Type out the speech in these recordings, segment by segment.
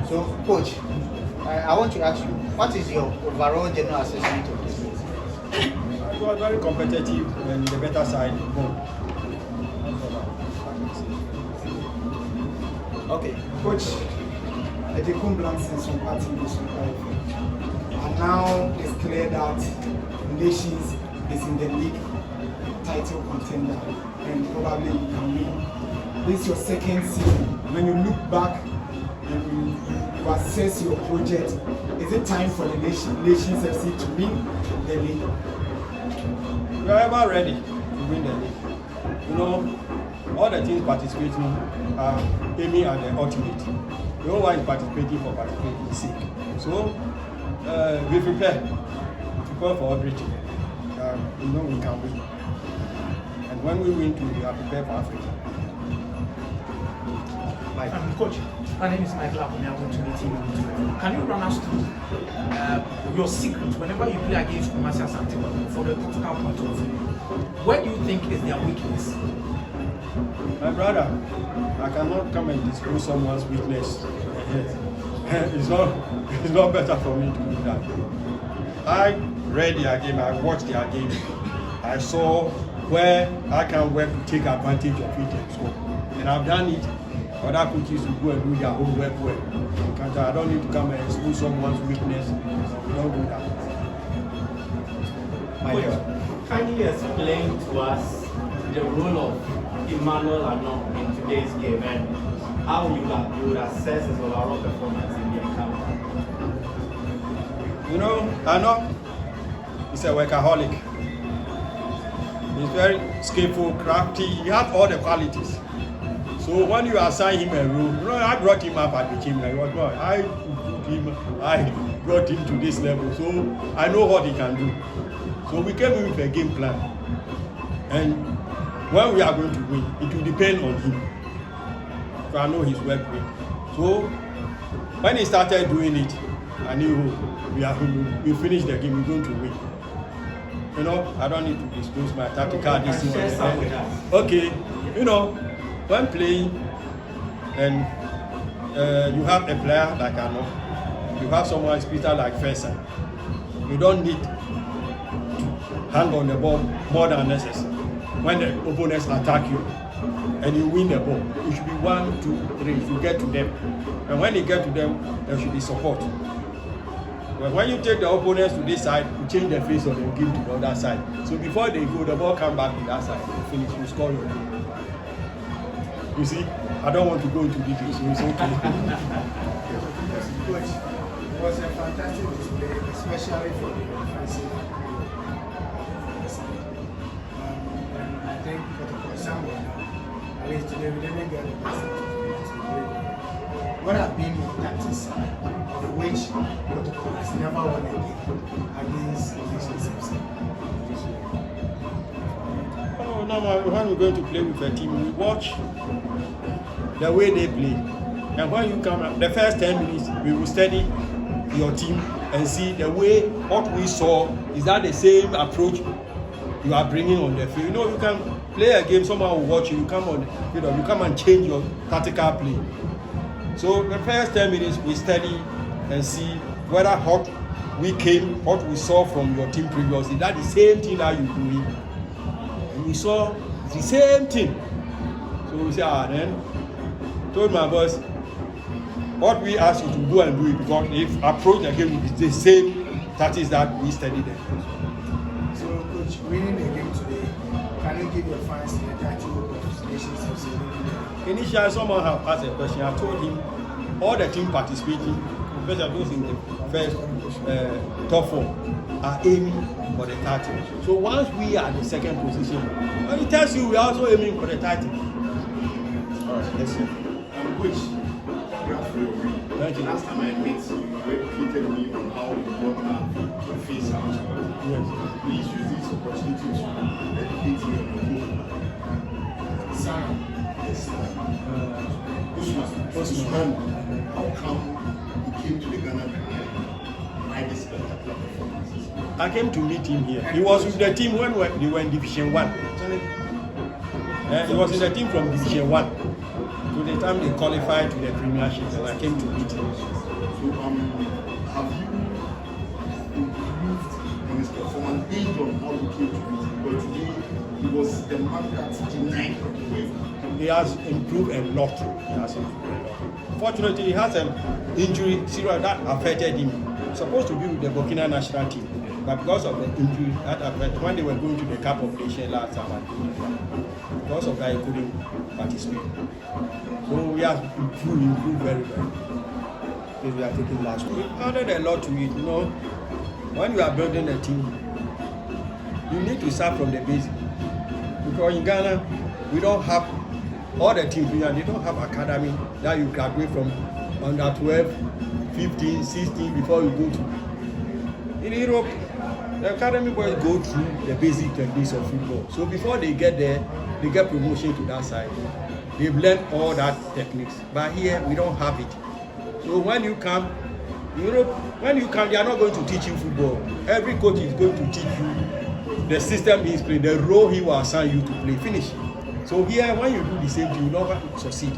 So, coach, I want to ask you, what is your overall general assessment of this game? It was very competitive and the better side won. Okay. Coach, the Kumblans and some party and now it's clear that Nations is in the league title contender and probably you can win. This is your second season. When you look back and you assess your project, is it time for the Nations FC to win the league? We are ever ready to win the league. You know, all the teams participating are aiming at the ultimate. No one is participating for participating sake. So we prepare for everything. We know we can win. And when we win, we are prepared for Africa. Coach, my name is Michael. I'm going to meet you. Can you run us through your secret whenever you play against ASANTE for the tactical point of view? Where do you think is their weakness? My brother, I cannot come and disclose someone's weakness. It's not better for me to do that. I read their game, I watched their game, I saw where I can work to take advantage of it and so. And I've done it. Other coaches will go and do their own work well. I don't need to come and expose someone's weakness. Don't do that. Can you explain to us the role of Emmanuel Ano in today's game and how you would assess his overall performance in the encounter? You know, Ano is a workaholic. He's very skillful, crafty. He has all the qualities. So when you assign him a role, you know, I brought him up at the team. I brought him to this level, so I know what he can do. So we came in with a game plan, and when we are going to win, it will depend on him. So I know his work rate. So when he started doing it, I knew we finished the game. We're going to win. You know, I don't need to disclose my tactical decision. Okay, you know. When playing and you have a player like Ano, you have someone speeder like Fesa, you don't need to hang on the ball more than necessary. When the opponents attack you and you win the ball, it should be 1, 2, 3, you get to them. And when you get to them, there should be support. But when you take the opponents to this side, you change the face of them, give to the other side. So before they go, the ball come back to that side, you finish, you score your goal. You see, I don't want to go into details, so it's okay. Coach, it was a fantastic display, especially for the offensive side. And I think for someone, at least today, we didn't get the best. What have been your tactics of which KOTOKO has never won a game against Nations FC? Oh, no, when we're going to play with a team, we watch the way they play. And when you come up, the first 10 minutes, we will study your team and see the way what we saw, is that the same approach you are bringing on the field. You know, you can play a game, someone will watch you, you come on, you know, you come and change your tactical play. So the first 10 minutes, we study and see whether what we saw from your team previously, that the same thing that you're doing. And we saw the same thing. So we say, then told my boss, what we ask you to go and do it, because if approach the game with the same tactics that we studied them. So, Coach, winning the game today, can you give your fans the title of Nations FC? Initially, someone have asked a question. I told him all the team participating, especially those in the first top 4, are aiming for the title. So once we are the second position, when it tells you we are also aiming for the title. All right, let's see. Which thank you. Last time I met you, you educated me on how important the face out. Yes. Please use this opportunity to educate me on the book. Sam. Yes. Usman. How come he came to the Ghana Premier League? Why this spectacular performances? I came to meet him here. He was with the team when they were in Division 1. He was in the team from Division 1. To the time they qualified to the Premiership, and I came to meet him. So, have you improved in his performance based on how you came to meet him? But today, he was the man that denied him. He has improved a lot. Fortunately, he has an injury serious that affected him. Supposed to be with the Burkina national team, but because of the injury that affected when they were going to the Cup of Nations last summer, because of that he couldn't participate. So we have improved very well. Because we are taking last week. We added a lot to it. When you are building a team, you need to start from the basic. Because in Ghana, we don't have all the teams here, they don't have academy that you graduate from under 12, 15, 16 before you go to. In Europe, the academy boys go through the basic techniques of football. So before they get there, they get promotion to that side. They've learned all that techniques. But here, we don't have it. So when you come, Europe, when you come, they are not going to teach you football. Every coach is going to teach you the system he's playing, the role he will assign you to play. Finish. So here, when you do the same thing, you never succeed.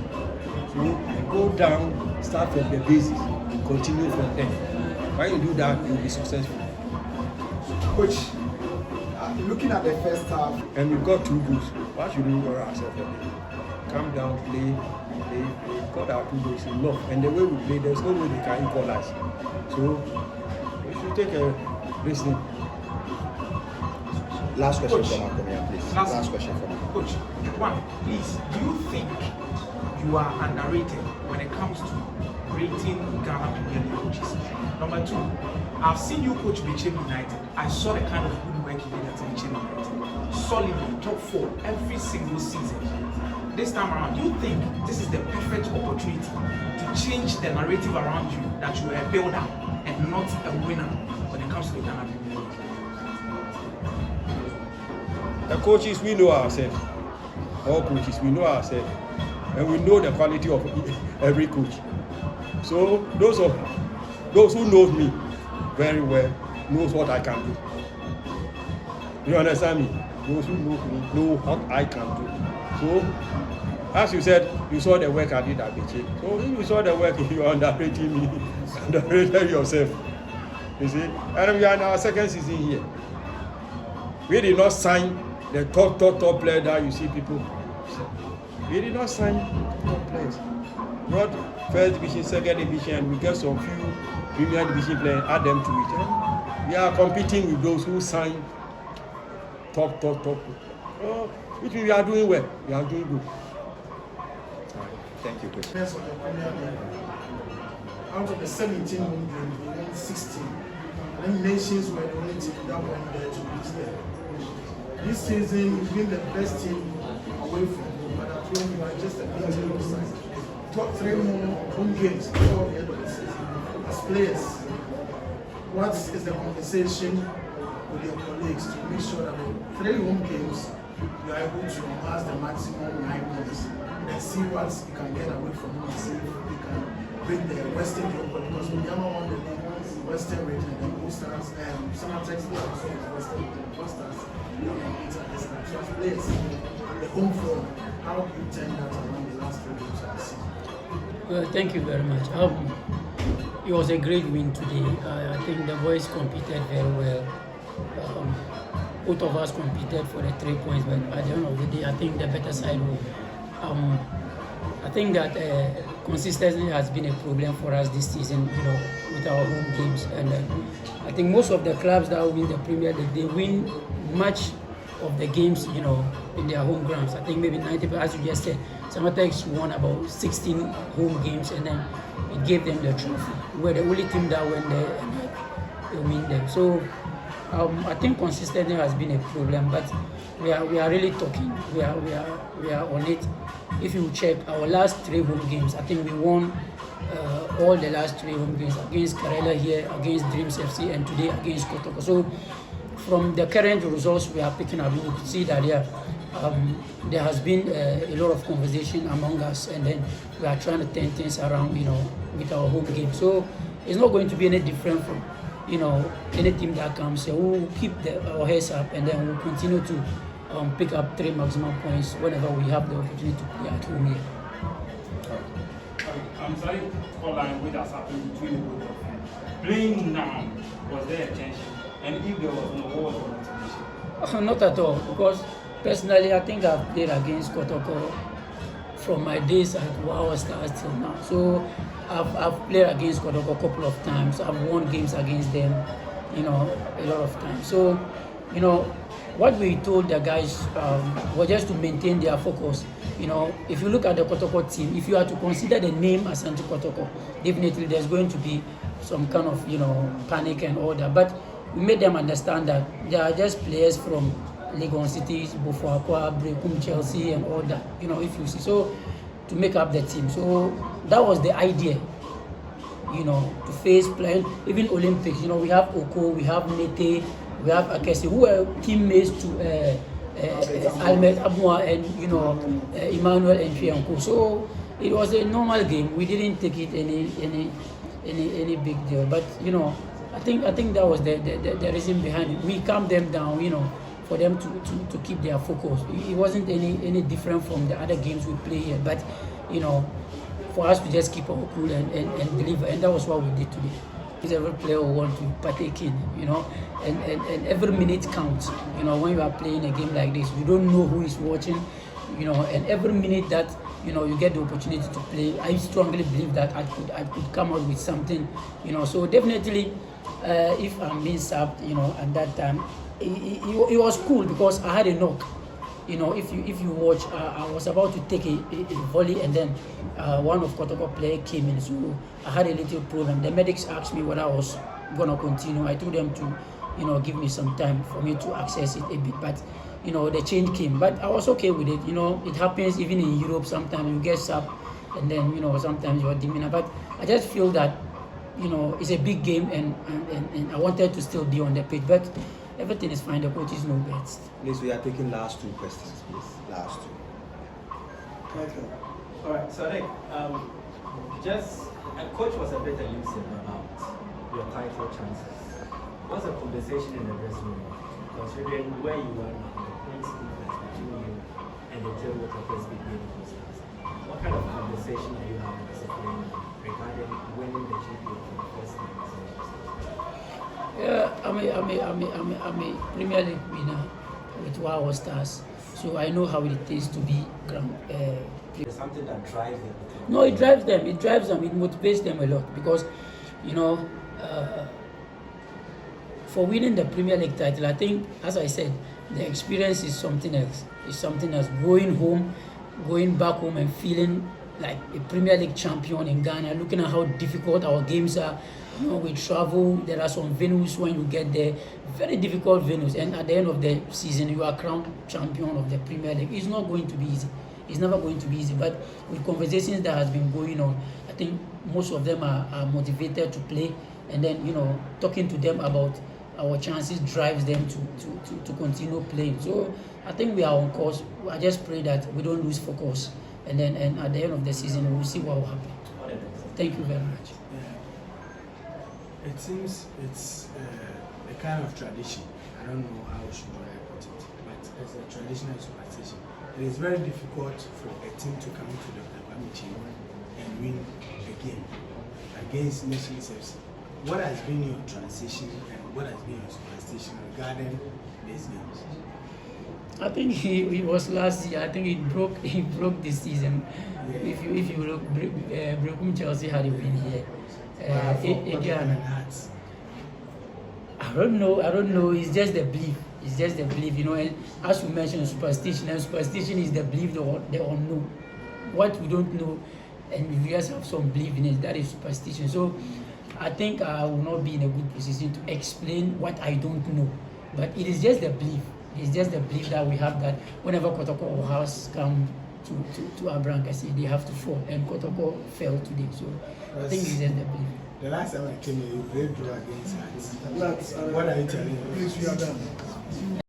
So you go down, start from the basics, continue from there. When you do that, you'll be successful. Coach, looking at the first half, And we've got 2 goals. What should we worry ourselves for? Come down, play. They got our 2 goals enough. And the way we play, there's no way they can equalize. So we should take a listening. Last question Coach. from Akomia, please. Last Question from Akomia. Coach, one, please, do you think you are underrated when it comes to rating Ghana Premier League coaches? Number 2, I've seen you coach Bichim United. I saw the kind of good work you did at Bichim United. Solidly, top 4 every single season. This time around, do you think this is the perfect opportunity to change the narrative around you that you are a builder and not a winner when it comes to the Ghana Premier League? The coaches, we know ourselves. All coaches, we know ourselves. And we know the quality of every coach. So those who know me very well knows what I can do. You understand me? Those who know me know what I can do. So, as you said, you saw the work I did at Bichim. So if you saw the work, you are underrating me, underrated yourself. You see? And we are in our second season here. We did not sign the top player that you see people. We did not sign top players. Not first division, second division, and we get some few Premier Division players, add them to it. We are competing with those who sign top. Which we are doing well. We are doing good. Thank you, Coach. first of the Premier League, out of the 17 home games, we won 16. And then Nations were the only team that went there to beat them. This season, we've been the best team away from home, but at home, we are just a bit side. Top 3 more home games before the end of the season. As players, what is the conversation with your colleagues to make sure that the 3 home games you are able to pass the maximum 9 months and see what you can get away from home and see if you can bring the Western Europe, because when Yama won the league, Western region, the Blue Stars, Summer Texas also is Western Blue Stars, so as players, the home form, how do you turn that around the last 3 games of the season? Well, thank you very much. It was a great win today. I think the boys competed very well. Both of us competed for the 3 points, but at the end of the day, I think the better side won. I think that consistency has been a problem for us this season, with our home games. And I think most of the clubs that win the Premier League, they win much of the games, in their home grounds. I think maybe 90%, as you just said, Samatex won about 16 home games, and then it gave them the trophy. We're the only team that went there and they win them. So I think consistency has been a problem, but we are really talking. We are on it. If you check our last 3 home games, I think we won all the last 3 home games against Karela here, against Dreams FC, and today against KOTOKO. So from the current results we are picking up, you could see that there has been a lot of conversation among us, and then we are trying to turn things around, with our home game. So it's not going to be any different from, any team that comes. So we'll keep our heads up, and then we'll continue to, pick up 3 maximum points whenever we have the opportunity to play at home here. I'm sorry for line which has happened between the both of them. Playing now, was there a tension? And if there was no, what was the motivation? Not at all, because personally I think I've played against Kotoko from my days at Wow Stars till now. So I've played against Kotoko a couple of times. I've won games against them, a lot of times. So, what we told the guys was just to maintain their focus. If you look at the Kotoko team, if you are to consider the name ASANTE Kotoko, definitely there's going to be some kind of, panic and all that. But we made them understand that they are just players from Legon Cities, Bofuakwa, Brekum, Chelsea, and all that. If you see, so to make up the team. So that was the idea. To face playing even Olympics. We have Oko, we have Nete, we have Akesi, who were teammates to Ahmed Abua and Emmanuel and Fianco. So it was a normal game. We didn't take it any big deal. But I think that was the reason behind it. We calmed them down, for them to keep their focus. It wasn't any different from the other games we play here. But for us to just keep our cool and deliver, and that was what we did today. Every player will want to partake in, and every minute counts. When you are playing a game like this, you don't know who is watching, and every minute that you get the opportunity to play, I strongly believe that I could come out with something, So definitely, if I'm being subbed, at that time, it was cool because I had a knock. If you watch, I was about to take a volley, and then one of Kotoko players came in, so I had a little problem. The medics asked me whether I was gonna continue. I told them to, give me some time for me to access it a bit, but the change came. But I was okay with it. It happens even in Europe. Sometimes you get sub, and then sometimes you're demeanor. But I just feel that it's a big game, and I wanted to still be on the pitch, but everything is fine. The coaches know best. Please, we are taking last 2 questions, please. Last 2. Okay. All right, Sadiq, a coach was a bit elusive about your title chances. What's the conversation in the dressing room, considering where you are now, the points difference between you and the table toppers between the stars? What kind of conversation are you having as a player regarding winning the championship for the first time? Yeah, I'm a Premier League winner with Wow Stars, so I know how it is to be ground. It's something that drives them. No, it drives them. It motivates them a lot because, for winning the Premier League title, I think, as I said, the experience is something else. It's something else. Going back home and feeling like a Premier League champion in Ghana, looking at how difficult our games are. We travel, there are some venues when you get there, very difficult venues, and at the end of the season, you are crowned champion of the Premier League. It's not going to be easy. It's never going to be easy, but with conversations that has been going on, I think most of them are motivated to play, and then, talking to them about our chances drives them to continue playing. So I think we are on course. I just pray that we don't lose focus, and at the end of the season, we'll see what will happen. Thank you very much. It seems it's a kind of tradition. I don't know how should I put it, but it's a traditional superstition. It is very difficult for a team to come to the Championship and win a game against Nations FC. What has been your transition and what has been your superstition regarding these games? I think he was last year. I think he broke this season. Yeah. If you look, Brekum Chelsea had a win here. Again, I don't know. It's just the belief. And as you mentioned, superstition. And superstition is the belief, the unknown. What we don't know, and we just have some belief in it. That is superstition. So I think I will not be in a good position to explain what I don't know. But it is just the belief. It's just the belief that we have that whenever Kotoko or House come to Abrankasi, they have to fall, and Kotoko fell today. So I think it's just the belief. The last time I came here, you played draw against us. What are you telling me? Please, we are done.